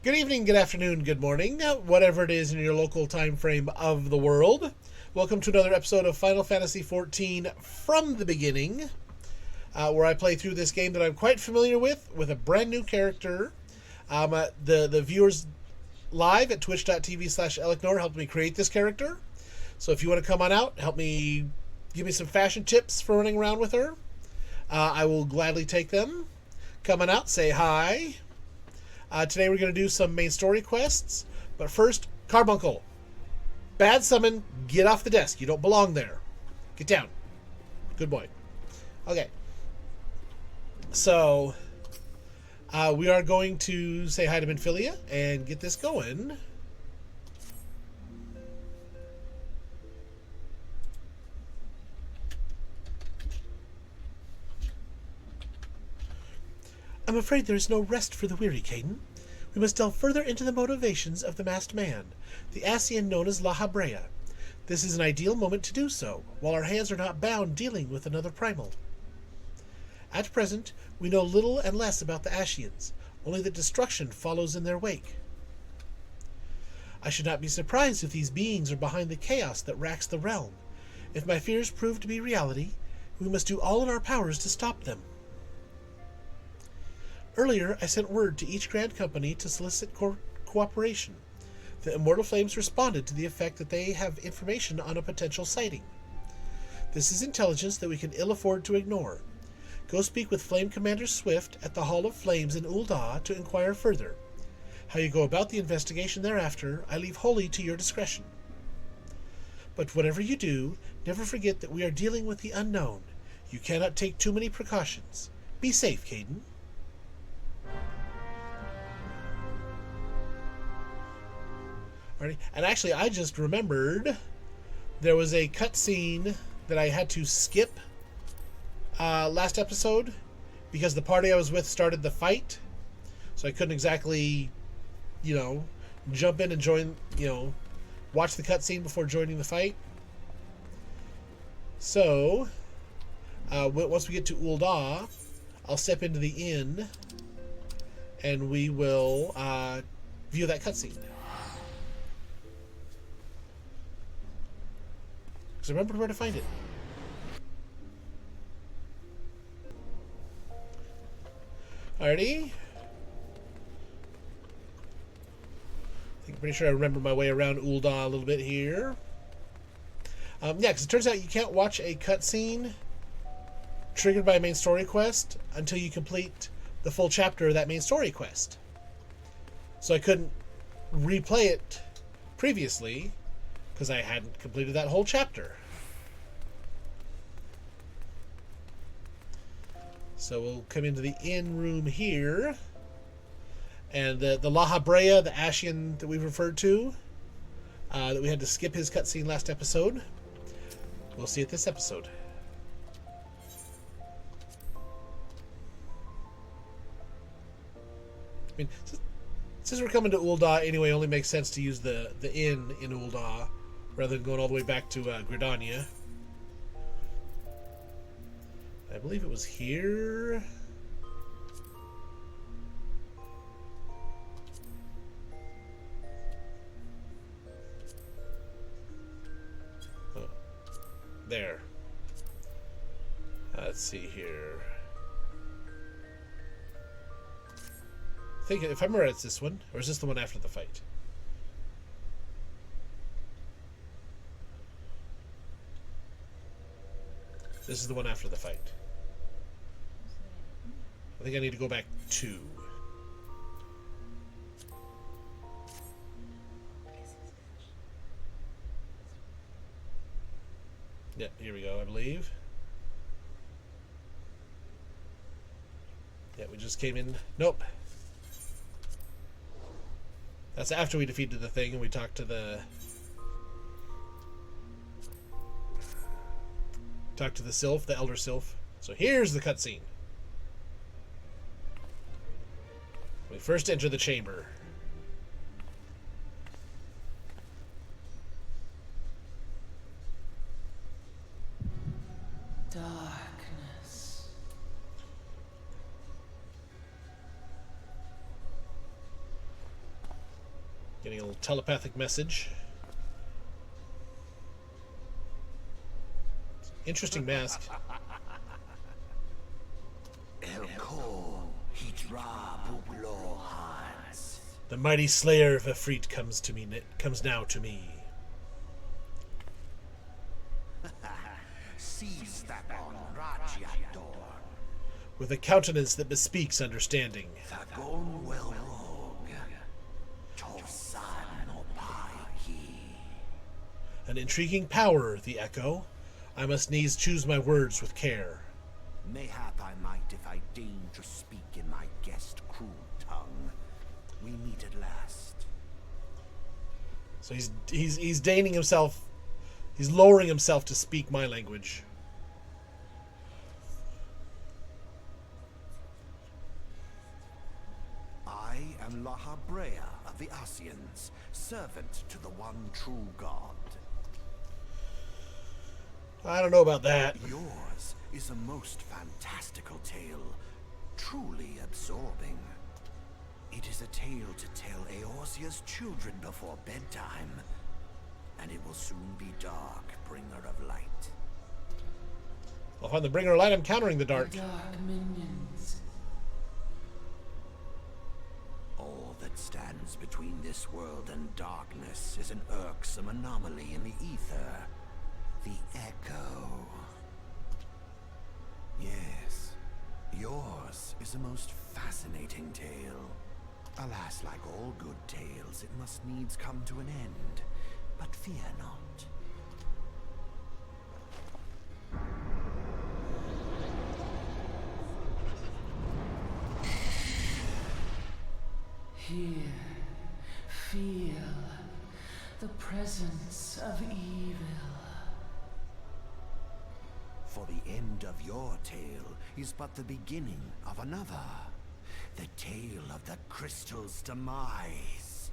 Good evening, good afternoon, good morning, whatever it is in your local time frame of the world. Welcome to another episode of Final Fantasy XIV from the beginning, where I play through this game that I'm quite familiar with a brand new character. The viewers live at twitch.tv/Elecnor helped me create this character. So if you want to come on out, help me, give me some fashion tips for running around with her, I will gladly take them. Come on out, say hi. Today we're going to do some main story quests, but first, Carbuncle. Bad summon, get off the desk. You don't belong there. Get down. Good boy. Okay. So, we are going to say hi to Minfilia and get this going. I'm afraid there is no rest for the weary, Caden. We must delve further into the motivations of the masked man, the Ascian known as Ul'dah. This is an ideal moment to do so, while our hands are not bound dealing with another primal. At present, we know little and less about the Ascians, only that destruction follows in their wake. I should not be surprised if these beings are behind the chaos that racks the realm. If my fears prove to be reality, we must do all in our powers to stop them. Earlier, I sent word to each Grand Company to solicit cooperation. The Immortal Flames responded to the effect that they have information on a potential sighting. This is intelligence that we can ill afford to ignore. Go speak with Flame Commander Swift at the Hall of Flames in Ul'dah to inquire further. How you go about the investigation thereafter, I leave wholly to your discretion. But whatever you do, never forget that we are dealing with the unknown. You cannot take too many precautions. Be safe, Caden. And actually, I just remembered there was a cutscene that I had to skip last episode because the party I was with started the fight, so I couldn't exactly, jump in and join, watch the cutscene before joining the fight. So, once we get to Ul'dah, I'll step into the inn and we will view that cutscene. Because I remembered where to find it. Alrighty. I'm pretty sure I remember my way around Ul'dah a little bit here. Yeah, because it turns out you can't watch a cutscene triggered by a main story quest until you complete the full chapter of that main story quest. So I couldn't replay it previously because I hadn't completed that whole chapter. So we'll come into the inn room here. And the Ul'dah, the Ascian that we've referred to, that we had to skip his cutscene last episode, we'll see it this episode. I mean, since we're coming to Ul'dah anyway, it only makes sense to use the inn in Ul'dah rather than going all the way back to Gridania. I believe it was here. Oh, there. Let's see here. I think if I remember, it's this one, or is this the one after the fight? This is the one after the fight. I think I need to go back 2. Yeah, here we go, I believe. Yeah, we just came in. Nope. That's after we defeated the thing and we talked to the Sylph, the Elder Sylph. So here's the cutscene. We first enter the chamber. Darkness. Getting a little telepathic message. Interesting mask. The mighty slayer of Efreet comes now to me. Seize that on With a countenance that bespeaks understanding. An intriguing power, the echo. I must needs choose my words with care. Mayhap I might if I deign to speak in my guest cruel tongue. We meet at last. So he's deigning himself. He's lowering himself to speak my language. I am Lahabrea of the Asians, servant to the one true God. I don't know about that. Yours is a most fantastical tale, truly absorbing. It is a tale to tell Eorzea's children before bedtime, and it will soon be dark, bringer of light. I'll find the bringer of light. I'm countering the dark. Dark minions. All that stands between this world and darkness is an irksome anomaly in the ether. The echo. Yes, yours is a most fascinating tale. Alas, like all good tales, it must needs come to an end. But fear not. Here, feel the presence of evil. For the end of your tale is but the beginning of another. The tale of the crystal's demise.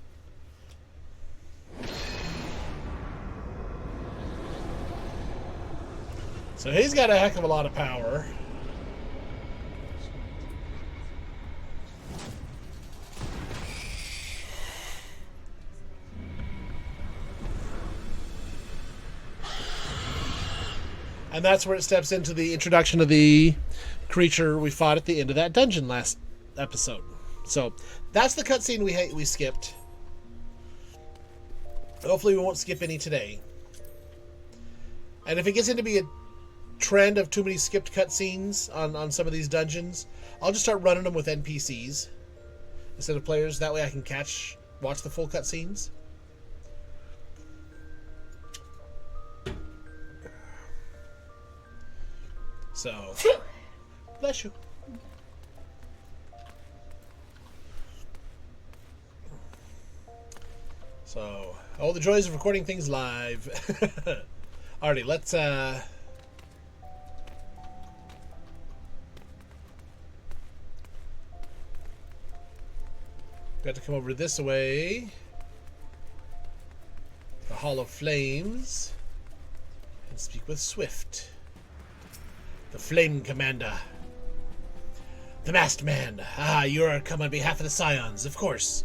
So he's got a heck of a lot of power. And that's where it steps into the introduction of the creature we fought at the end of that dungeon last episode. So that's the cutscene we skipped. Hopefully we won't skip any today. And if it gets into be a trend of too many skipped cutscenes on some of these dungeons, I'll just start running them with NPCs instead of players. That way I can watch the full cutscenes. So, bless you. So, all the joys of recording things live. Alrighty, let's got to come over this way. The Hall of Flames. And speak with Swift. The Flame Commander. The Masked Man. Ah, you're come on behalf of the Scions, of course.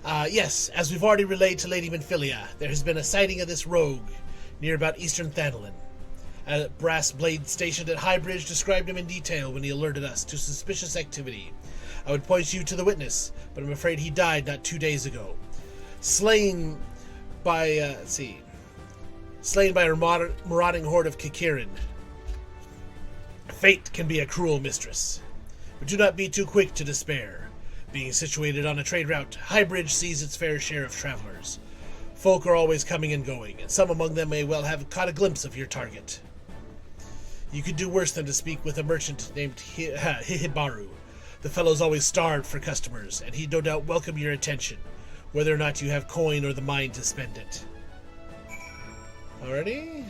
Yes, as we've already relayed to Lady Minfilia, there has been a sighting of this rogue near about Eastern Thanolin. A brass blade stationed at High Bridge described him in detail when he alerted us to suspicious activity. I would point you to the witness, but I'm afraid he died not 2 days ago. Slain by a marauding horde of Kikirin. Fate can be a cruel mistress, but do not be too quick to despair. Being situated on a trade route, High Bridge sees its fair share of travelers. Folk are always coming and going, and some among them may well have caught a glimpse of your target. You could do worse than to speak with a merchant named Hihibaru. The fellow's always starved for customers, and he'd no doubt welcome your attention, whether or not you have coin or the mind to spend it. Alrighty.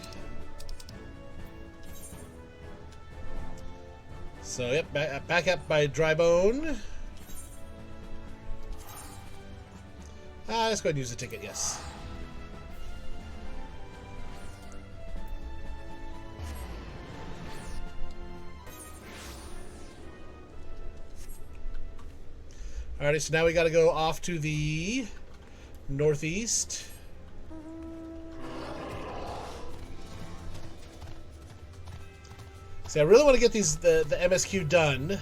So, yep, back up by Drybone. Let's go ahead and use the ticket, yes. Alrighty, so now we gotta go off to the northeast. See, I really want to get the MSQ done.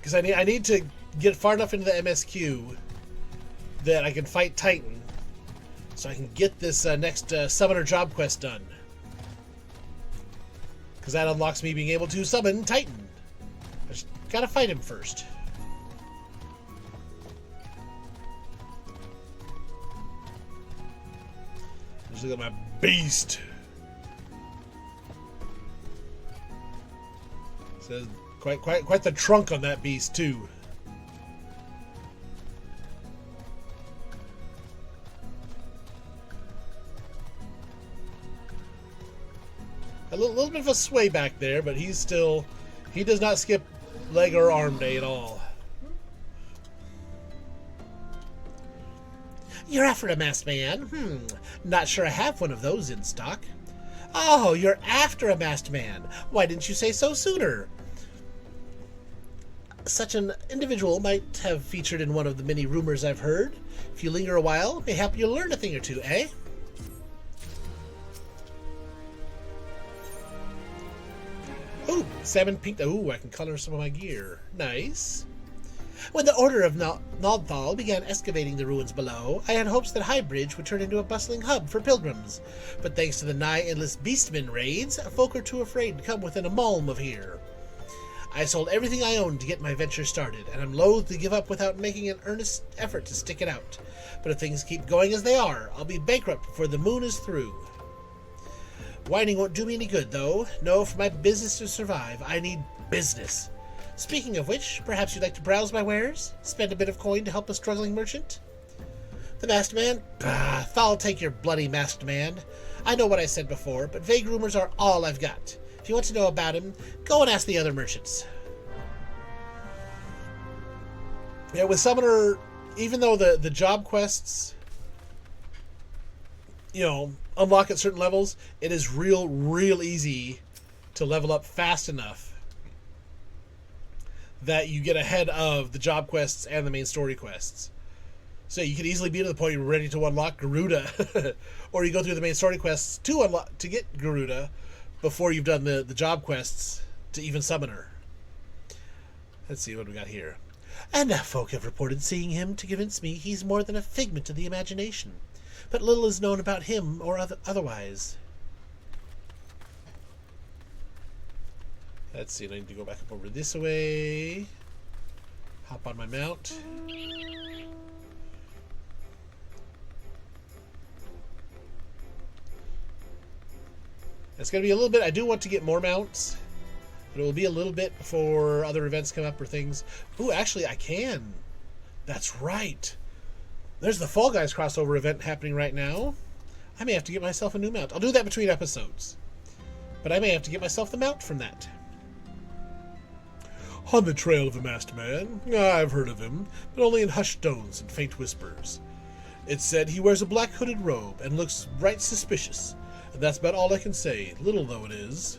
Because I need to get far enough into the MSQ that I can fight Titan, so I can get this next summoner job quest done. Because that unlocks me being able to summon Titan. I just gotta fight him first. Just look at my beast. Says quite the trunk on that beast too. A little bit of a sway back there, but he does not skip leg or arm day at all. You're after a masked man? Not sure I have one of those in stock. Oh, you're after a masked man. Why didn't you say so sooner? Such an individual might have featured in one of the many rumors I've heard. If you linger a while, mayhap you'll learn a thing or two, eh? Ooh, salmon pink. Ooh, I can color some of my gear. Nice. When the Order of Nodthal began excavating the ruins below, I had hopes that Highbridge would turn into a bustling hub for pilgrims. But thanks to the nigh-endless beastmen raids, folk are too afraid to come within a malm of here. I sold everything I owned to get my venture started, and I'm loath to give up without making an earnest effort to stick it out. But if things keep going as they are, I'll be bankrupt before the moon is through. Whining won't do me any good, though. No, for my business to survive, I need business. Speaking of which, perhaps you'd like to browse my wares? Spend a bit of coin to help a struggling merchant? The masked man? Bah, Thal take your bloody masked man. I know what I said before, but vague rumors are all I've got. If you want to know about him, go and ask the other merchants. Yeah, with Summoner, even though the job quests, unlock at certain levels, it is real easy to level up fast enough that you get ahead of the job quests and the main story quests. So you could easily be to the point you're ready to unlock Garuda, or you go through the main story quests to get Garuda before you've done the job quests to even summon her. Let's see what we got here. And now folk have reported seeing him to convince me he's more than a figment of the imagination. But little is known about him or otherwise. Let's see, I need to go back up over this way. Hop on my mount. It's going to be a little bit. I do want to get more mounts, but it will be a little bit before other events come up or things. Ooh, actually, I can. That's right. There's the Fall Guys crossover event happening right now. I may have to get myself a new mount. I'll do that between episodes. But I may have to get myself the mount from that. On the trail of a masked man. I've heard of him, but only in hushed tones and faint whispers. It's said he wears a black hooded robe and looks right suspicious. And that's about all I can say, little though it is.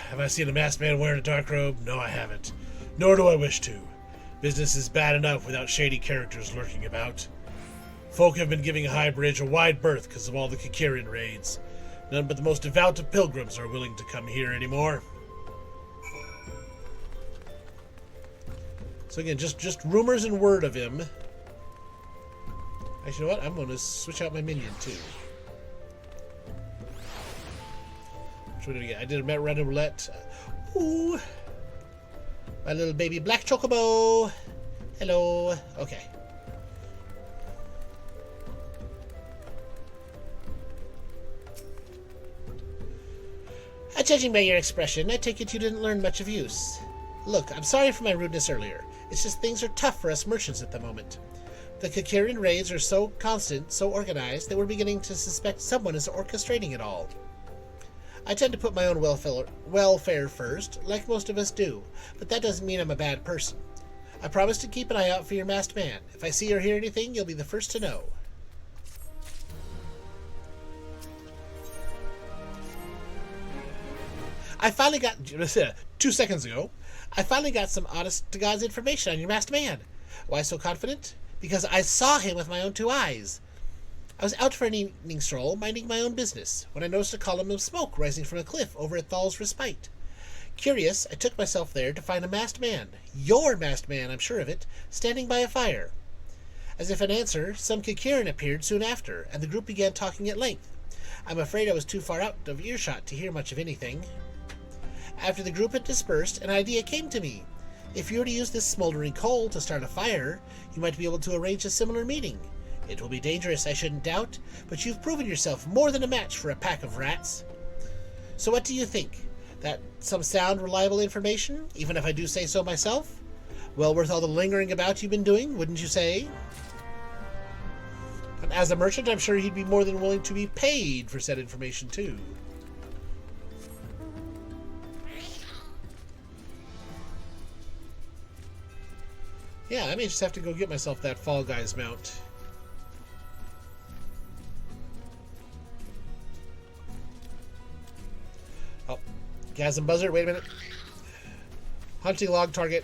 Have I seen a masked man wearing a dark robe? No, I haven't. Nor do I wish to. Business is bad enough without shady characters lurking about. Folk have been giving Highbridge a wide berth because of all the Kikarian raids. None but the most devout of pilgrims are willing to come here anymore. So again, just rumors and word of him. Actually, you know what? I'm going to switch out my minion too. Which one did I get? I did a random roulette. Ooh. My little baby black chocobo. Hello. Okay. Judging by your expression, I take it you didn't learn much of use. Look, I'm sorry for my rudeness earlier. It's just things are tough for us merchants at the moment. The Kikarian raids are so constant, so organized, that we're beginning to suspect someone is orchestrating it all. I tend to put my own welfare first, like most of us do, but that doesn't mean I'm a bad person. I promise to keep an eye out for your masked man. If I see or hear anything, you'll be the first to know. I finally got 2 seconds ago. I finally got some honest-to-God's information on your masked man. Why so confident? Because I saw him with my own 2 eyes. I was out for an evening stroll, minding my own business, when I noticed a column of smoke rising from a cliff over at Thal's Respite. Curious, I took myself there to find a masked man, your masked man, I'm sure of it, standing by a fire. As if in answer, some Kikirin appeared soon after, and the group began talking at length. I'm afraid I was too far out of earshot to hear much of anything. After the group had dispersed, an idea came to me. If you were to use this smoldering coal to start a fire, you might be able to arrange a similar meeting. It will be dangerous, I shouldn't doubt, but you've proven yourself more than a match for a pack of rats. So what do you think? That some sound, reliable information, even if I do say so myself? Well worth all the lingering about you've been doing, wouldn't you say? And as a merchant, I'm sure he'd be more than willing to be paid for said information, too. Yeah, I may just have to go get myself that Fall Guys mount. Oh, Gasm Buzzard, wait a minute. Hunting log target.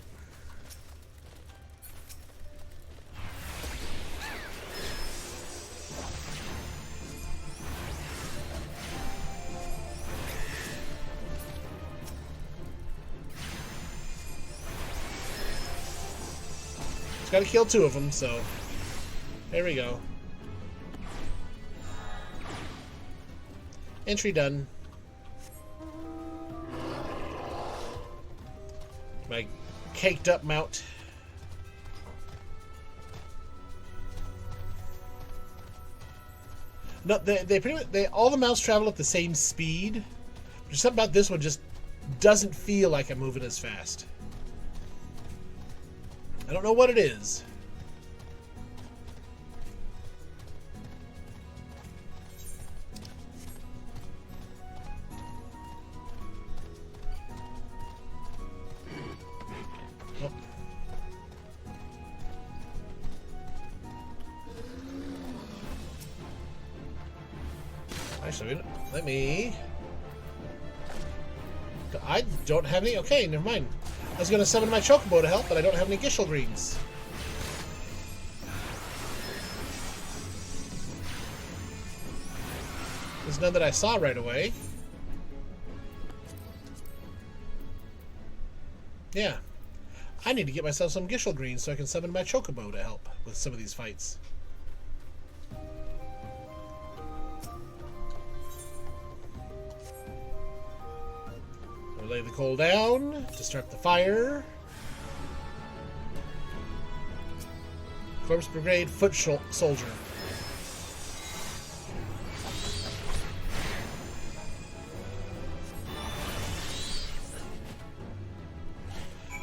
Got to kill 2 of them, so there we go. Entry done. My caked up mount. No, they pretty much all the mounts travel at the same speed. There's something about this one just doesn't feel like I'm moving as fast. I don't know what it is. Oh. Actually, let me... I don't have any... Okay, never mind. I was going to summon my Chocobo to help, but I don't have any Gishel Greens. There's none that I saw right away. Yeah. I need to get myself some Gishel Greens so I can summon my Chocobo to help with some of these fights. Lay the coal down to start the fire. Corpse Brigade foot soldier.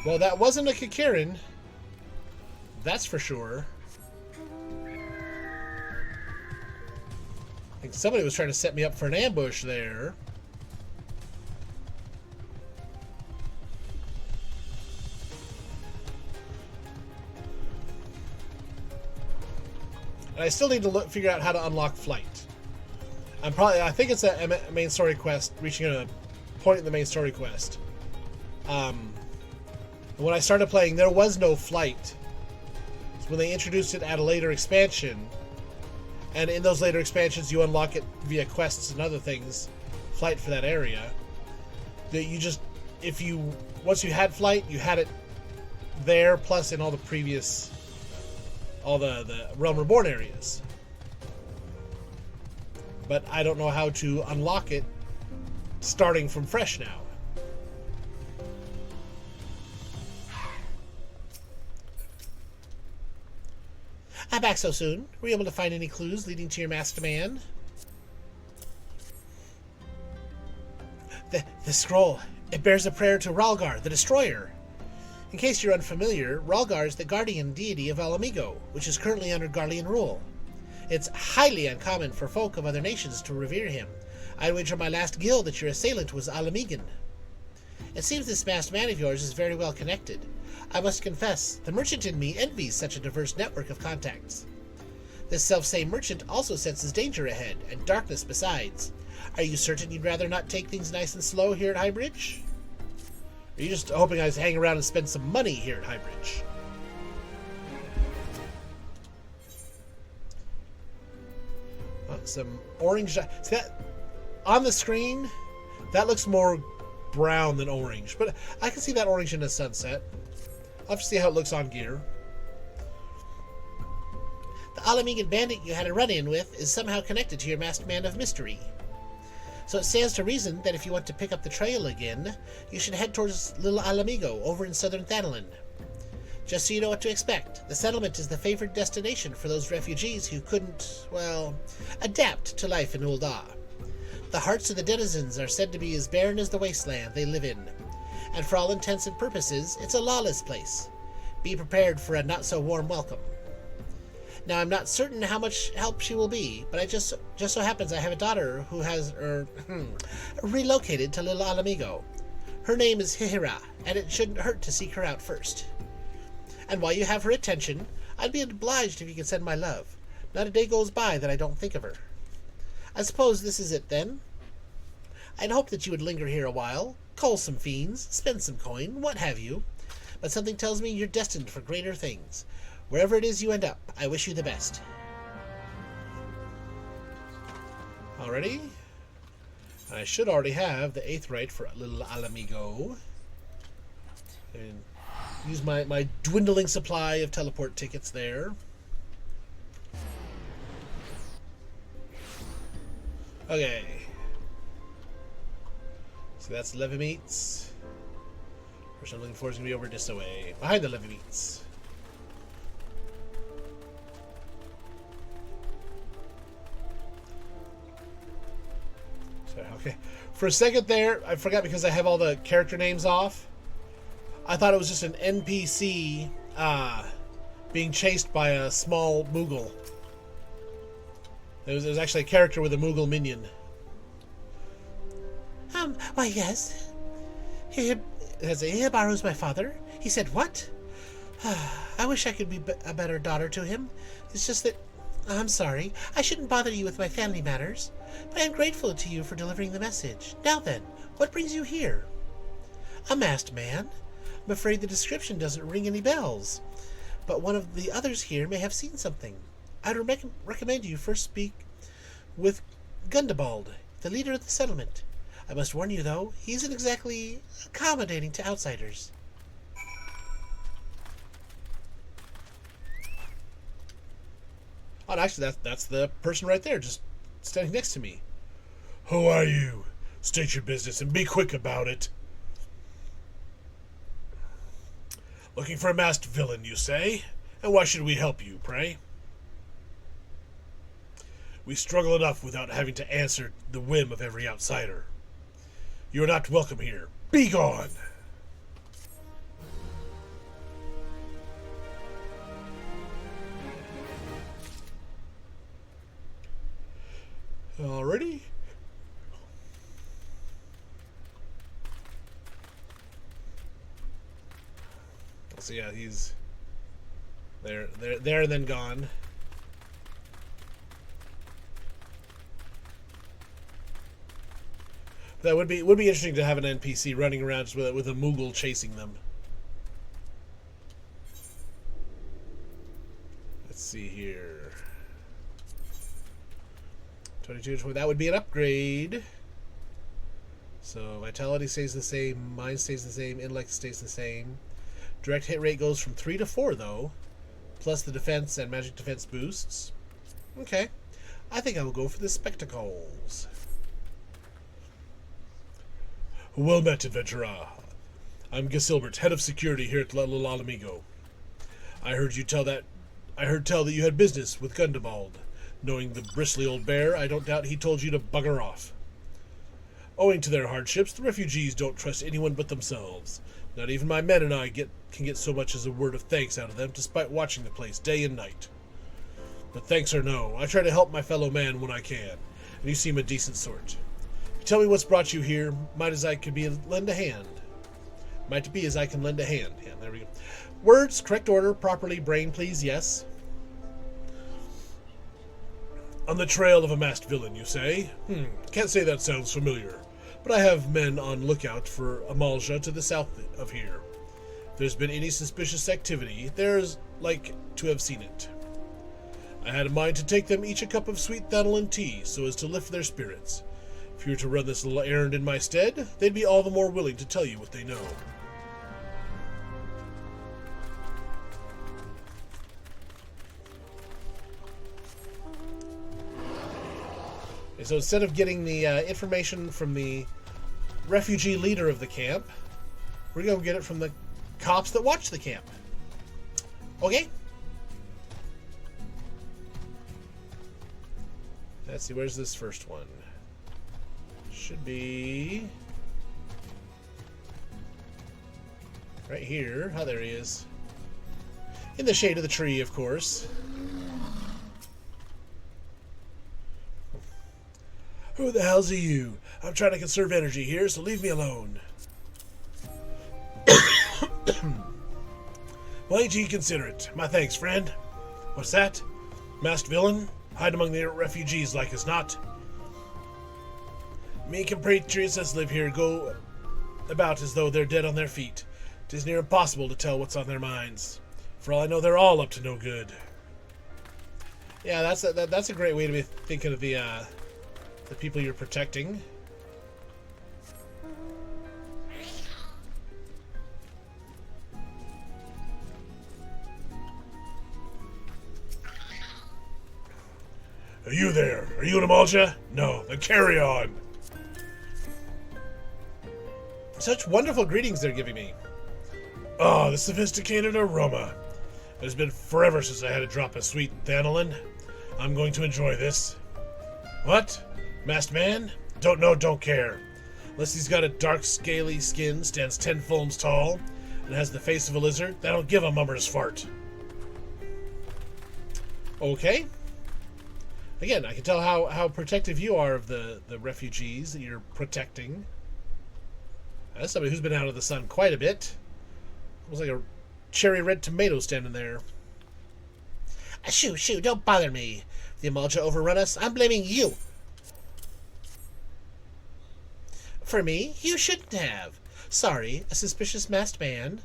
Well, that wasn't a Kikirin. That's for sure. I think somebody was trying to set me up for an ambush there. And I still need to figure out how to unlock flight. I think it's a main story quest, reaching a point in the main story quest. When I started playing, there was no flight. So when they introduced it at a later expansion, and in those later expansions you unlock it via quests and other things, flight for that area. That you just, once you had flight, you had it there, plus in all the previous... all the Realm Reborn areas. But I don't know how to unlock it starting from fresh now. I'm back so soon. Were you able to find any clues leading to your masked man? The scroll. It bears a prayer to Rhalgar, the Destroyer. In case you're unfamiliar, Rhalgar is the guardian deity of Mhigo, which is currently under Garlean rule. It's highly uncommon for folk of other nations to revere him. I'd wager my last guild that your assailant was Mhigan. It seems this masked man of yours is very well connected. I must confess, the merchant in me envies such a diverse network of contacts. This self-same merchant also senses danger ahead, and darkness besides. Are you certain you'd rather not take things nice and slow here at Highbridge? Or are you just hoping I hang around and spend some money here at Highbridge? Oh, some orange... See that? On the screen, that looks more brown than orange. But I can see that orange in the sunset. I'll have to see how it looks on gear. The Alamegan bandit you had a run-in with is somehow connected to your masked man of mystery. So it stands to reason that if you want to pick up the trail again, you should head towards Little Alamigo over in southern Thanalan. Just so you know what to expect, the settlement is the favored destination for those refugees who couldn't, well, adapt to life in Ul'dah. The hearts of the denizens are said to be as barren as the wasteland they live in, and for all intents and purposes, it's a lawless place. Be prepared for a not-so-warm welcome. Now, I'm not certain how much help she will be, but it just so happens I have a daughter who has relocated to Little Alamigo. Her name is Hihira, and it shouldn't hurt to seek her out first. And while you have her attention, I'd be obliged if you could send my love. Not a day goes by that I don't think of her. I suppose this is it, then? I'd hoped that you would linger here a while, cull some fiends, spend some coin, what have you. But something tells me you're destined for greater things. Wherever it is you end up, I wish you the best. Alrighty. I should already have the 8th right for Little Alamigo. And use my dwindling supply of teleport tickets there. Okay. So that's Levy Meats. First I'm looking for is going to be over this way. Behind the Levy Meats. Okay. For a second there, I forgot because I have all the character names off. I thought it was just an NPC being chased by a small Moogle. There was actually a character with a Moogle minion. Why, yes. Hibaru's my father. He said, what? I wish I could be a better daughter to him. It's just that... I'm sorry. I shouldn't bother you with my family matters. But I am grateful to you for delivering the message. Now then, what brings you here? A masked man? I'm afraid the description doesn't ring any bells. But one of the others here may have seen something. I'd recommend you first speak with Gundabald, the leader of the settlement. I must warn you, though, he isn't exactly accommodating to outsiders. Oh, actually, that's the person right there, just standing next to me. Who are you? State your business and be quick about it. Looking for a masked villain, you say? And why should we help you, pray? We struggle enough without having to answer the whim of every outsider. You are not welcome here. Be gone! Alrighty. So yeah, he's there and then gone. That would be interesting to have an NPC running around just with a Moogle chasing them. Let's see here. 22, 20, that would be an upgrade. So vitality stays the same, mind stays the same, intellect stays the same. Direct hit rate goes from 3 to 4 though, plus the defense and magic defense boosts. Okay, I think I will go for the spectacles. Well met, adventurer. I'm Gisilbert, head of security here at Little Alamigo. I heard tell that you had business with Gundabald. Knowing the bristly old bear, I don't doubt he told you to bugger off. Owing to their hardships, the refugees don't trust anyone but themselves. Not even my men and I can get so much as a word of thanks out of them, despite watching the place day and night. But thanks or no, I try to help my fellow man when I can, and you seem a decent sort. Tell me what's brought you here, might as I could lend a hand. Might be as I can lend a hand. Yeah, there we go. Words, correct order, properly, brain, please, yes. On the trail of a masked villain, you say? Can't say that sounds familiar. But I have men on lookout for Ul'dah to the south of here. If there's been any suspicious activity, there's like to have seen it. I had in mind to take them each a cup of sweet thanalan tea, so as to lift their spirits. If you were to run this little errand in my stead, they'd be all the more willing to tell you what they know. Okay, so instead of getting the information from the refugee leader of the camp, we're going to get it from the cops that watch the camp. Okay? Let's see, where's this first one? Should be right here. Oh, there he is. In the shade of the tree, of course. Who the hell's are you? I'm trying to conserve energy here, so leave me alone. Why ain't you considerate? My thanks, friend. What's that? Masked villain? Hide among the refugees like as not. Me compatriots as live here go about as though they're dead on their feet. 'Tis near impossible to tell what's on their minds. For all I know, they're all up to no good. Yeah, that's a great way to be thinking of the people you're protecting. Are you there? Are you an Ul'dah? No, then carry on. Such wonderful greetings they're giving me. Oh, the sophisticated aroma. It has been forever since I had a drop of sweet thanalan. I'm going to enjoy this. What? Masked man? Don't know, don't care. Unless he's got a dark, scaly skin, stands 10 fulms tall, and has the face of a lizard, that'll give a mummer's fart. Okay. Again, I can tell how protective you are of the refugees that you're protecting. That's somebody who's been out of the sun quite a bit. Looks like a cherry red tomato standing there. Shoo, don't bother me. If the Ul'dah overrun us, I'm blaming you. For me, you shouldn't have. Sorry, a suspicious masked man.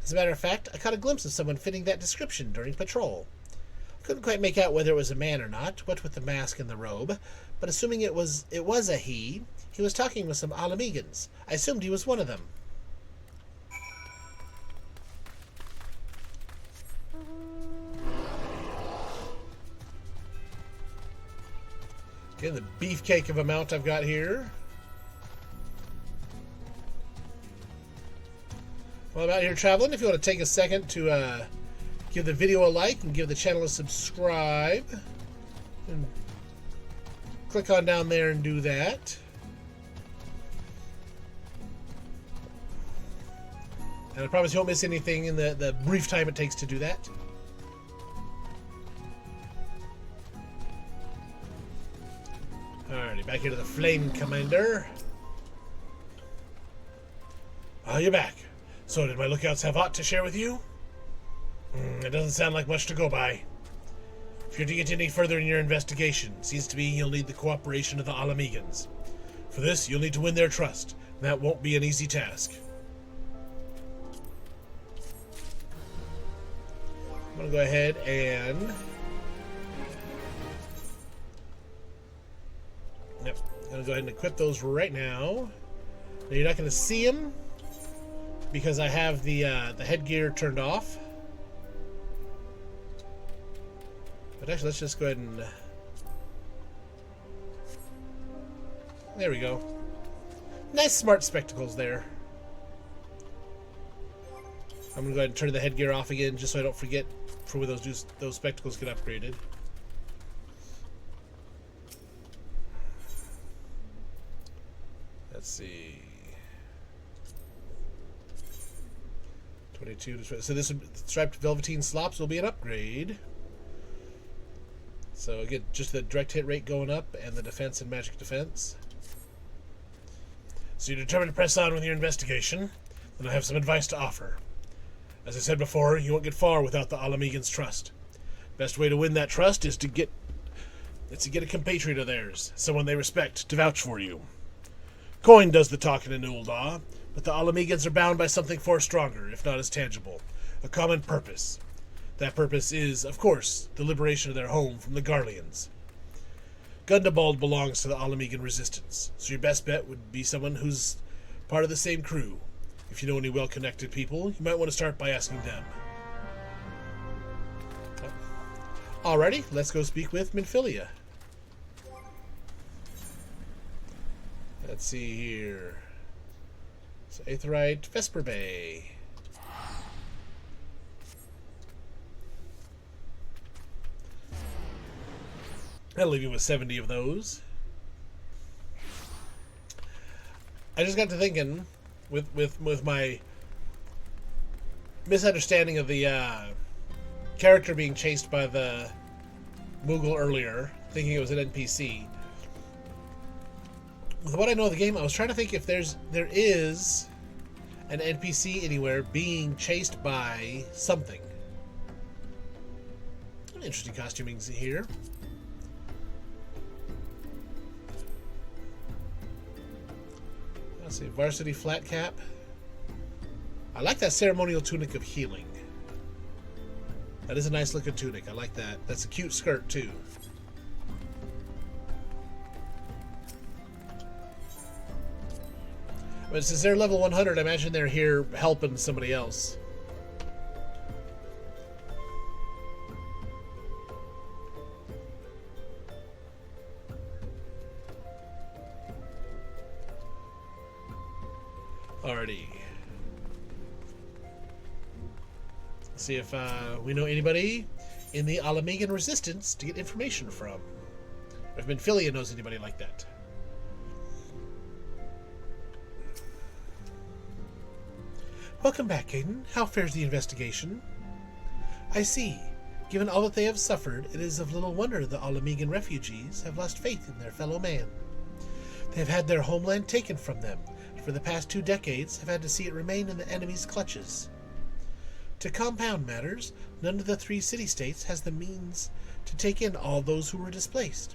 As a matter of fact, I caught a glimpse of someone fitting that description during patrol. Couldn't quite make out whether it was a man or not, what with the mask and the robe, but assuming it was a he was talking with some Alamegans. I assumed he was one of them. Okay, the beefcake of a mount I've got here. While I'm out here traveling, if you want to take a second to give the video a like and give the channel a subscribe, and click on down there and do that. And I promise you won't miss anything in the brief time it takes to do that. Alrighty, back here to the Flame Commander. Oh, you're back. So, did my lookouts have aught to share with you? It doesn't sound like much to go by. If you're to get any further in your investigation, seems to me you'll need the cooperation of the Alamegans. For this, you'll need to win their trust, and that won't be an easy task. I'm going to go ahead and... Yep, I'm going to go ahead and equip those right now. Now, you're not going to see them, because I have the headgear turned off. But actually, let's just go ahead and... There we go. Nice smart spectacles there. I'm going to go ahead and turn the headgear off again, just so I don't forget for when those spectacles get upgraded. Let's see. 22. So this striped velveteen slops will be an upgrade. So again, just the direct hit rate going up and the defense and magic defense. So you're determined to press on with your investigation. and I have some advice to offer. As I said before, you won't get far without the Alamegan's trust. Best way to win that trust is to get a compatriot of theirs, someone they respect, to vouch for you. Coin does the talking in Ul'dah, but the Alamegans are bound by something far stronger, if not as tangible. A common purpose. That purpose is, of course, the liberation of their home from the Garleans. Gundabald belongs to the Alamegan resistance, so your best bet would be someone who's part of the same crew. If you know any well-connected people, you might want to start by asking them. Alrighty, let's go speak with Minfilia. Let's see here. So Aetheryte, Vesper Bay. That'll leave you with 70 of those. I just got to thinking, with my misunderstanding of the character being chased by the Moogle earlier, thinking it was an NPC. With what I know of the game, I was trying to think if there is an NPC anywhere being chased by something. Interesting costuming here. Let's see, varsity flat cap. I like that ceremonial tunic of healing. That is a nice looking tunic. I like that. That's a cute skirt too. But since they're level 100, I imagine they're here helping somebody else. Alrighty. Let's see if we know anybody in the Alamegan Resistance to get information from. Or if Minfilia knows anybody like that. Welcome back, Caden. How fares the investigation? I see. Given all that they have suffered, it is of little wonder the Alamegan refugees have lost faith in their fellow man. They have had their homeland taken from them, and for the past 2 decades have had to see it remain in the enemy's clutches. To compound matters, none of the 3 city-states has the means to take in all those who were displaced.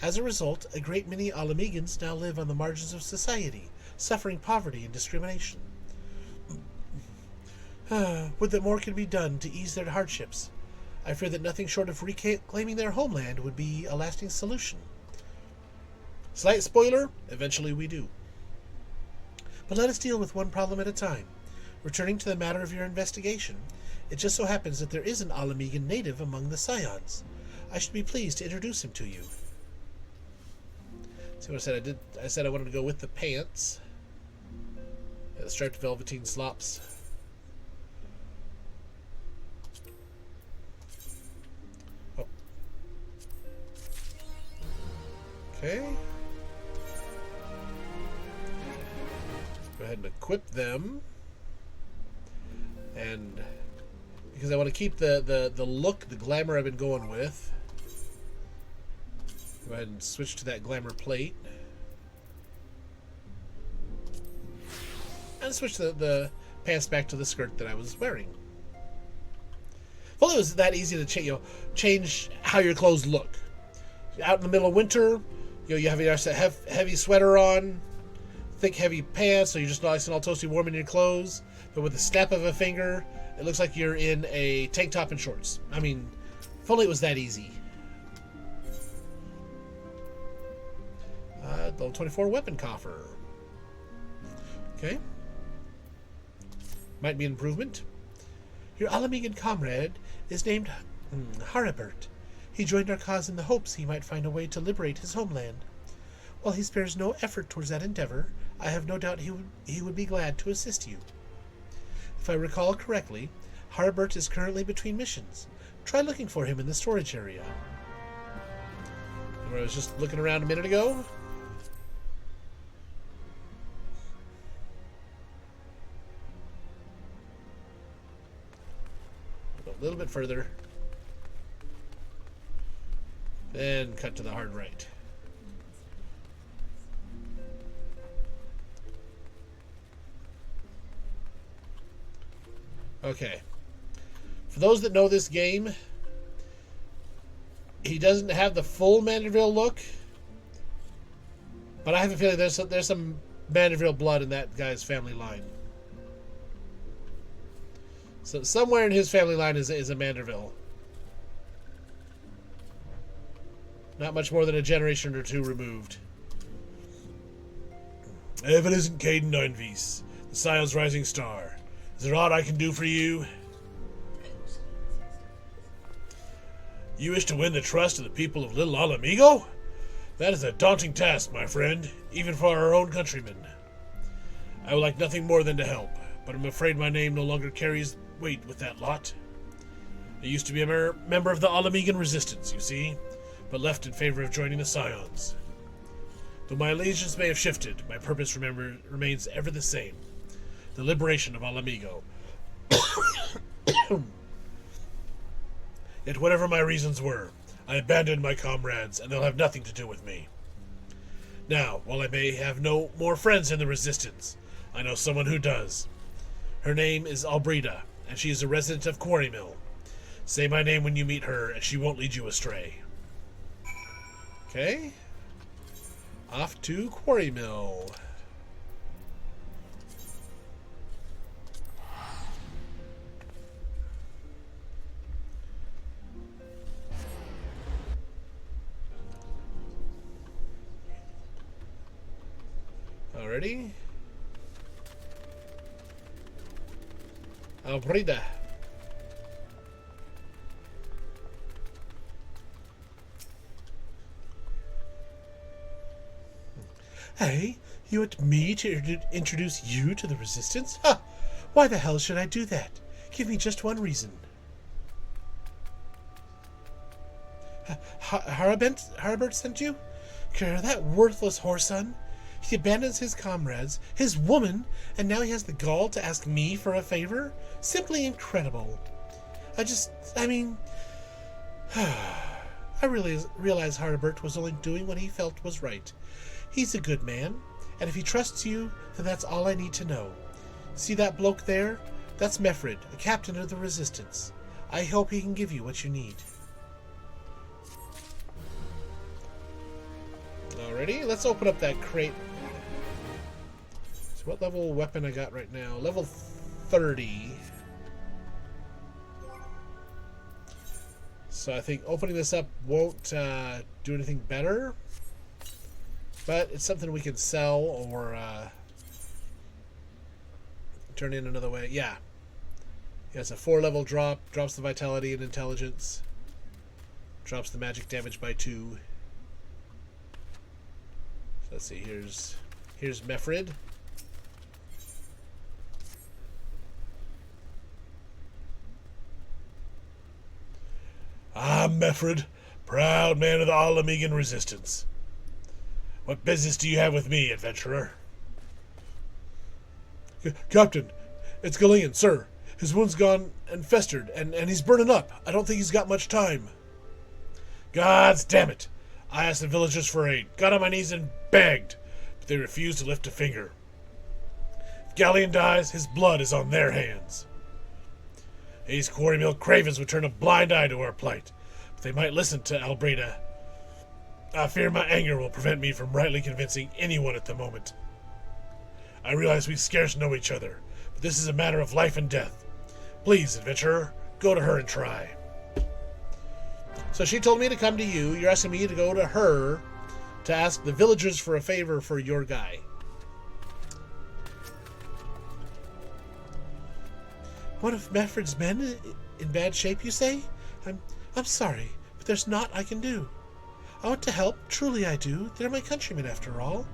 As a result, a great many Alamegans now live on the margins of society, suffering poverty and discrimination. Would that more could be done to ease their hardships. I fear that nothing short of reclaiming their homeland would be a lasting solution. Slight spoiler, eventually we do. But let us deal with one problem at a time. Returning to the matter of your investigation, it just so happens that there is an Alamegan native among the Scions. I should be pleased to introduce him to you. See what I said? I said I wanted to go with the pants. Yeah, the striped velveteen slops. Oh. Okay. Go ahead and equip them. And because I want to keep the look, the glamour I've been going with. Go ahead and switch to that glamour plate. And switch the pants back to the skirt that I was wearing. If only it was that easy to change how your clothes look. Out in the middle of winter, you have your heavy sweater on, thick heavy pants, so you're just nice and all toasty warm in your clothes. But with the snap of a finger, it looks like you're in a tank top and shorts. I mean, if only it was that easy. Level 24 weapon coffer. Okay. Might be an improvement. Your Alamegan comrade is named Haribert. He joined our cause in the hopes he might find a way to liberate his homeland. While he spares no effort towards that endeavor, I have no doubt he would be glad to assist you. If I recall correctly, Haribert is currently between missions. Try looking for him in the storage area. Where I was just looking around a minute ago. A little bit further. Then cut to the hard right. Okay. For those that know this game, he doesn't have the full Mandeville look, but I have a feeling there's some Mandeville blood in that guy's family line. So somewhere in his family line is a Mandeville. Not much more than a generation or two removed. If it isn't Caden Ninevies, the Scion's rising star, is there aught I can do for you? You wish to win the trust of the people of Little Mhigo? That is a daunting task, my friend, even for our own countrymen. I would like nothing more than to help, but I'm afraid my name no longer carries weight with that lot. I used to be a member of the Alamigan resistance, you see, but left in favor of joining the Scions. Though my allegiance may have shifted, my purpose remains ever the same: the liberation of Mhigo. Yet whatever my reasons were, I abandoned my comrades, and they'll have nothing to do with me. Now, while I may have no more friends in the Resistance, I know someone who does. Her name is Ul'dah, and she is a resident of Quarry Mill. Say my name when you meet her, and she won't lead you astray. Okay. Off to Quarry Mill. Alrighty. Ul'dah. Hey, you want me to introduce you to the Resistance? Huh! Why the hell should I do that? Give me just one reason. Harbert sent you? That worthless whoreson. He abandons his comrades, his woman, and now he has the gall to ask me for a favor? Simply incredible. I really realize Harbert was only doing what he felt was right. He's a good man, and if he trusts you, then that's all I need to know. See that bloke there? That's Mefrid, a captain of the Resistance. I hope he can give you what you need. Alrighty, let's open up that crate. So what level weapon I got right now? Level 30. So I think opening this up won't do anything better. But it's something we can sell or turn in another way. Yeah. It's a 4-level drop. Drops the vitality and intelligence. Drops the magic damage by 2. So let's see. Here's Mefrid. I'm Mefrid, proud man of the Alamigan Resistance. What business do you have with me, adventurer? Captain, it's Galeon, sir. His wound's gone and festered, and he's burning up. I don't think he's got much time. Gods damn it! I asked the villagers for aid, got on my knees and begged, but they refused to lift a finger. If Galeon dies, his blood is on their hands. These Quarry Mill cravens would turn a blind eye to our plight, but they might listen to Ul'dah. I fear my anger will prevent me from rightly convincing anyone at the moment. I realize we scarce know each other, but this is a matter of life and death. Please, adventurer, go to her and try. So she told me to come to you. You're asking me to go to her to ask the villagers for a favor for your guy. One of Mefrid's men in bad shape, you say? I'm sorry, but there's naught I can do. I want to help, truly I do. They're my countrymen after all.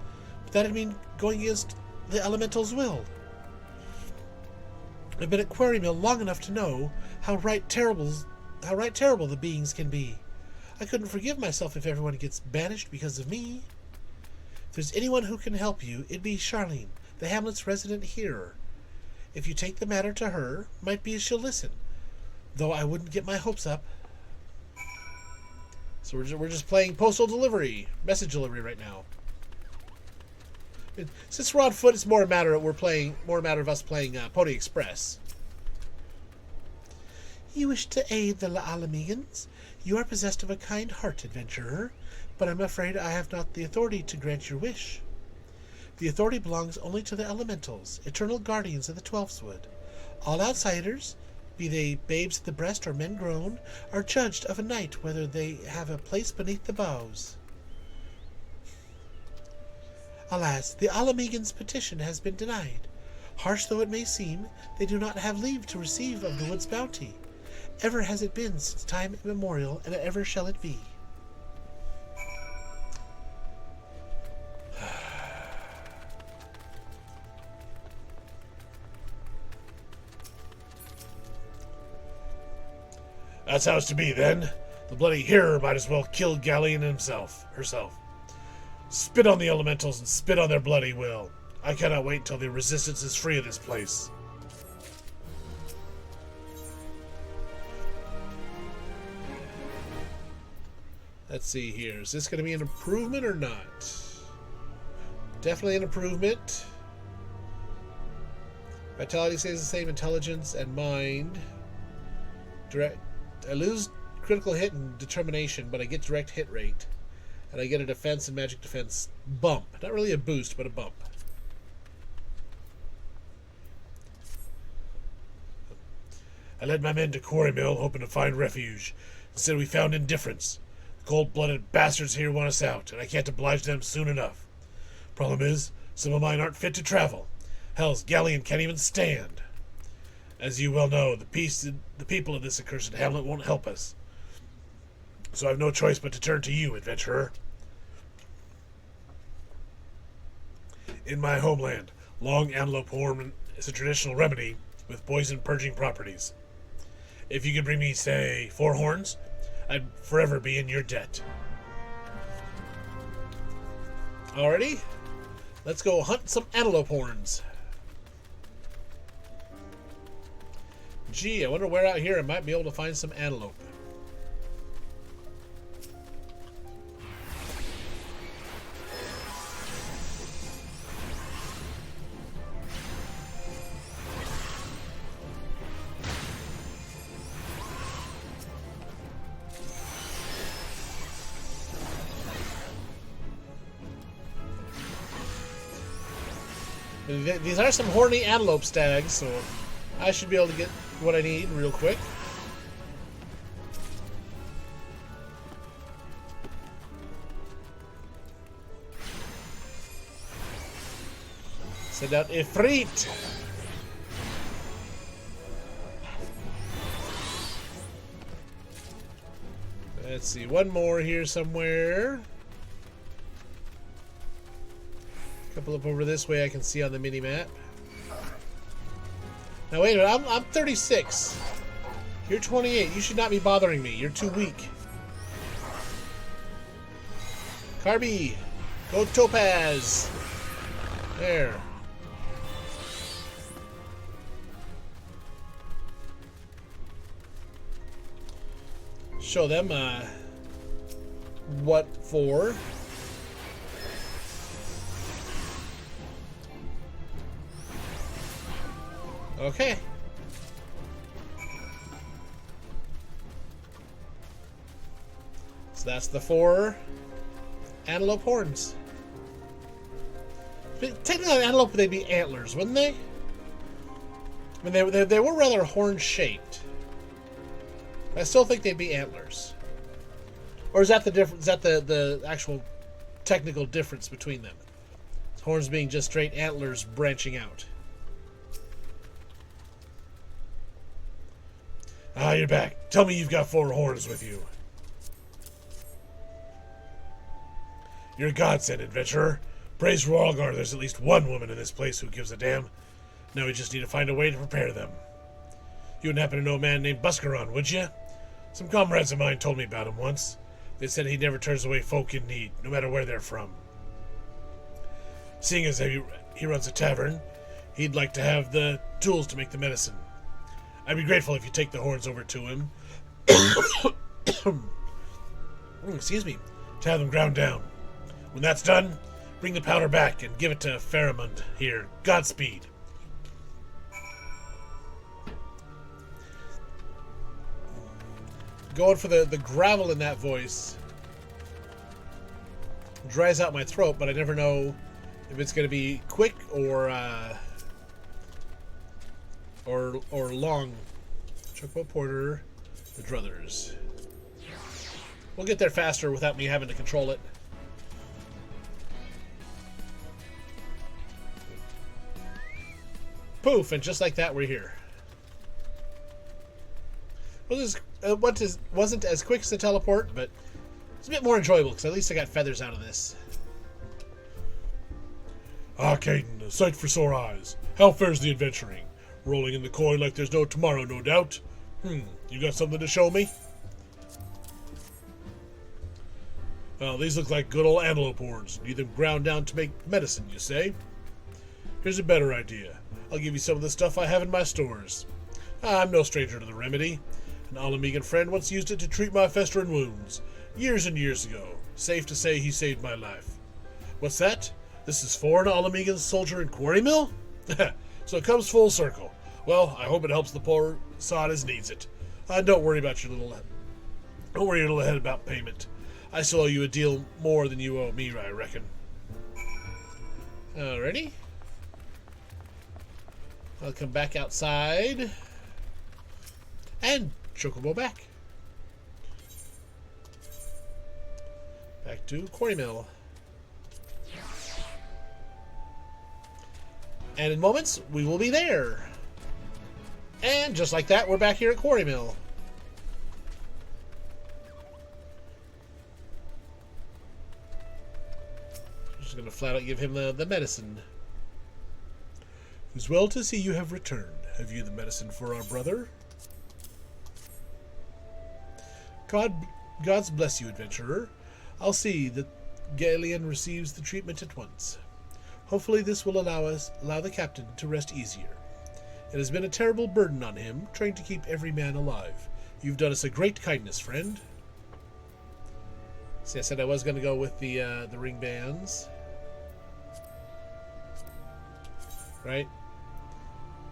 But that'd mean going against the elemental's will. I've been at Quarry Mill long enough to know how right terrible the beings can be. I couldn't forgive myself if everyone gets banished because of me. If there's anyone who can help you, it'd be Charlene, the hamlet's resident hearer. If you take the matter to her, might be she'll listen. Though I wouldn't get my hopes up. So we're just playing postal delivery, message delivery right now. Since we're on foot, it's more a matter of us playing Pony Express. You wish to aid the Alamegans? You are possessed of a kind heart, adventurer, but I'm afraid I have not the authority to grant your wish. The authority belongs only to the elementals, eternal guardians of the Twelfthwood. All outsiders, be they babes at the breast or men grown, are judged of a night whether they have a place beneath the boughs. Alas, the Alamegans' petition has been denied. Harsh though it may seem, they do not have leave to receive of the wood's bounty. Ever has it been since time immemorial, and ever shall it be. That's how it's to be, then. The bloody hearer might as well kill Galleon herself. Spit on the elementals and spit on their bloody will. I cannot wait until the resistance is free of this place. Let's see here. Is this going to be an improvement or not? Definitely an improvement. Vitality stays the same. Intelligence and mind. I lose critical hit and determination, but I get direct hit rate. And I get a defense and magic defense bump. Not really a boost, but a bump. I led my men to Quarry Mill, hoping to find refuge. Instead, we found indifference. The cold-blooded bastards here want us out, and I can't oblige them soon enough. Problem is, some of mine aren't fit to travel. Hell's Galleon can't even stand. As you well know, the people of this accursed hamlet won't help us. So I've no choice but to turn to you, adventurer. In my homeland, long antelope horn is a traditional remedy with poison purging properties. If you could bring me, say, 4 horns, I'd forever be in your debt. Alrighty. Let's go hunt some antelope horns. Gee, I wonder where out here I might be able to find some antelope. These are some horny antelope stags, so I should be able to get what I need real quick. Send out Ifrit. Let's see, one more here somewhere. Couple up over this way I can see on the mini-map. Now wait a minute, I'm 36. You're 28. You should not be bothering me. You're too weak. Carby, go Topaz. There. Show them what for. Okay. So that's the 4 antelope horns. But technically, antelope, they'd be antlers, wouldn't they? I mean, they were rather horn-shaped. I still think they'd be antlers. Or is that the difference? Is that the actual technical difference between them? Horns being just straight antlers branching out. Ah, you're back. Tell me you've got 4 horns with you. You're a godsend, adventurer. Praise Rwalgar, there's at least one woman in this place who gives a damn. Now we just need to find a way to prepare them. You wouldn't happen to know a man named Buscaron, would you? Some comrades of mine told me about him once. They said he never turns away folk in need, no matter where they're from. Seeing as he runs a tavern, he'd like to have the tools to make the medicine. I'd be grateful if you take the horns over to him. Excuse me. To have them ground down. When that's done, bring the powder back and give it to Faramund here. Godspeed. Going for the gravel in that voice dries out my throat, but I never know if it's going to be quick or long. Chocobo Porter, the Druthers. We'll get there faster without me having to control it. Poof, and just like that, we're here. Well, this wasn't as quick as the teleport, but it's a bit more enjoyable because at least I got feathers out of this. Ah, Caden, a sight for sore eyes. How fares the adventuring? Rolling in the coin like there's no tomorrow, no doubt. You got something to show me? Well, these look like good old antelope horns. Need them ground down to make medicine, you say? Here's a better idea. I'll give you some of the stuff I have in my stores. I'm no stranger to the remedy. An Alamegan friend once used it to treat my festering wounds. Years and years ago. Safe to say he saved my life. What's that? This is for an Alamegan soldier in Quarry Mill? So it comes full circle. Well, I hope it helps the poor sod as needs it. Don't worry your little head about payment. I still owe you a deal more than you owe me, I reckon. Alrighty. I'll come back outside. And Chocobo back. Back to Quarry Mill. And in moments, we will be there. And just like that, we're back here at Quarry Mill. Just going to flat out give him the medicine. It's well to see you have returned. Have you the medicine for our brother? God's bless you, adventurer. I'll see that Galian receives the treatment at once. Hopefully this will allow the captain to rest easier. It has been a terrible burden on him, trying to keep every man alive. You've done us a great kindness, friend. See, I said I was going to go with the ring bands. Right?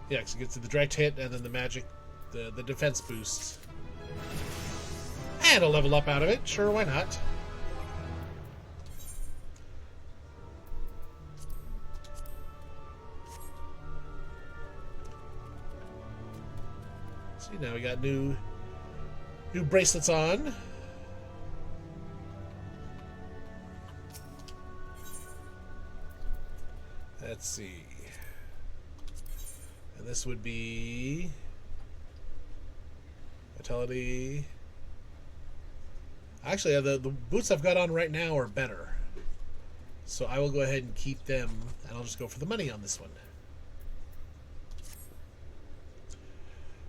Yeah, because it gets to the direct hit and then the magic, the defense boosts. And a level up out of it. Sure, why not? See, now we got new bracelets on. Let's see. And this would be vitality. Actually, the boots I've got on right now are better. So I will go ahead and keep them, and I'll just go for the money on this one.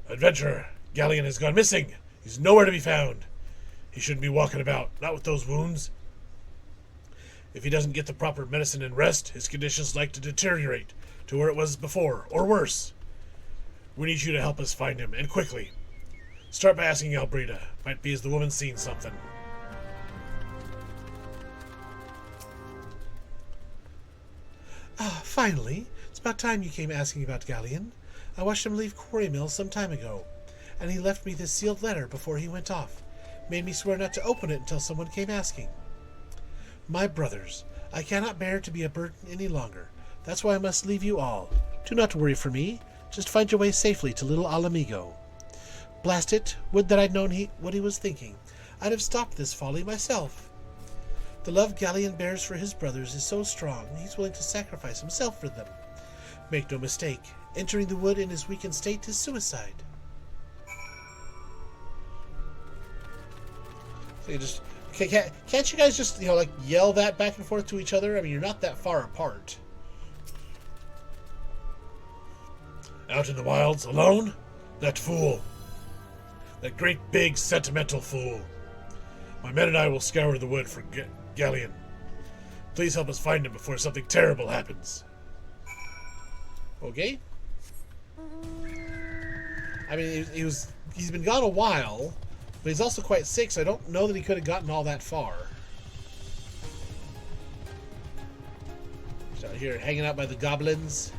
Adventurer, Galleon has gone missing. He's nowhere to be found. He shouldn't be walking about, not with those wounds. If he doesn't get the proper medicine and rest, his condition's like to deteriorate to where it was before, or worse. We need you to help us find him, and quickly. Start by asking Albreda. Might be as the woman's seen something. Ah, finally. It's about time you came asking about Galleon. I watched him leave Quarry Mill some time ago, and he left me this sealed letter before he went off. Made me swear not to open it until someone came asking. My brothers, I cannot bear to be a burden any longer. That's why I must leave you all. Do not worry for me. Just find your way safely to little Mhigo. Blast it, would that I'd known what he was thinking. I'd have stopped this folly myself. The love Galleon bears for his brothers is so strong, he's willing to sacrifice himself for them. Make no mistake, entering the wood in his weakened state is suicide. So you just... Can't you guys just, like, yell that back and forth to each other? I mean, you're not that far apart. Out in the wilds, alone? That fool. That great big sentimental fool. My men and I will scour the wood for Galleon. Please help us find him before something terrible happens. Okay. I mean, he's been gone a while, but he's also quite sick, so I don't know that he could have gotten all that far. He's out here hanging out by the goblins.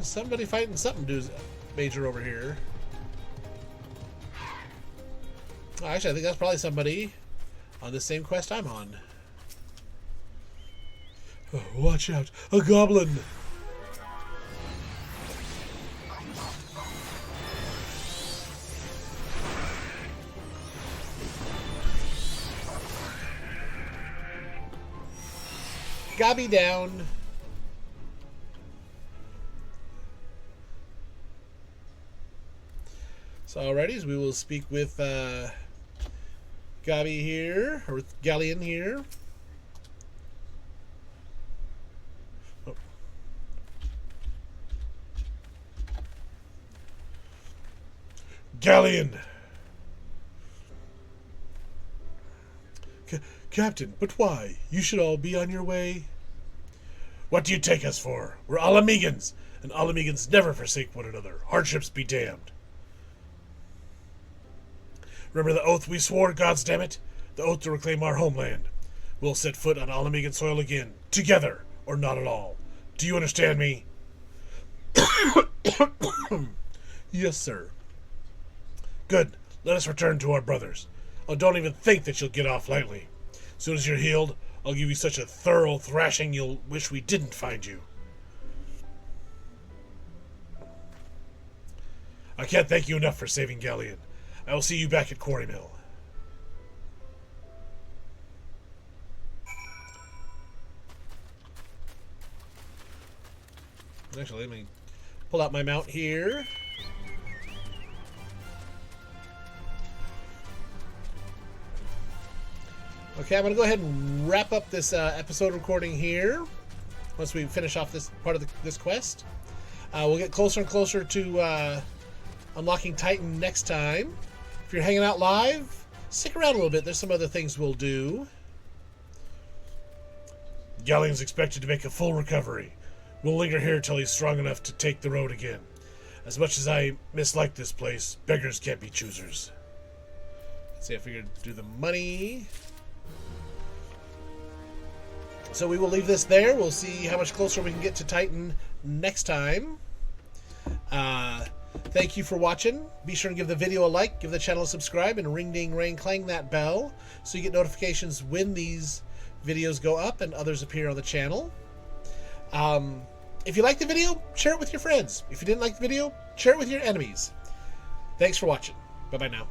Somebody fighting something major over here. Oh, actually, I think that's probably somebody on the same quest I'm on. Oh, watch out! A goblin! Gobby down. So alrighty, we will speak with Gobby here, or with Galleon here. Oh. Galleon! Captain, but why? You should all be on your way. What do you take us for? We're Alamegans, and Alamegans never forsake one another. Hardships be damned. Remember the oath we swore, godsdammit? The oath to reclaim our homeland. We'll set foot on Alamegan soil again, together, or not at all. Do you understand me? Yes, sir. Good. Let us return to our brothers. Oh, don't even think that you'll get off lightly. As soon as you're healed, I'll give you such a thorough thrashing you'll wish we didn't find you. I can't thank you enough for saving Galleon. I will see you back at Quarry Mill. Actually, let me pull out my mount here. Okay, I'm going to go ahead and wrap up this episode recording here. Once we finish off this part of this quest. We'll get closer and closer to unlocking Titan next time. If you're hanging out live, stick around a little bit. There's some other things we'll do. Galleon's expected to make a full recovery. We'll linger here till he's strong enough to take the road again. As much as I mislike this place, beggars can't be choosers. Let's see if we can do the money. So we will leave this there. We'll see how much closer we can get to Titan next time. Thank you for watching. Be sure and give the video a like, give the channel a subscribe, and ring ding ring clang that bell so you get notifications when these videos go up and others appear on the channel. If you liked the video, share it with your friends. If you didn't like the video, share it with your enemies. Thanks for watching. Bye-bye now.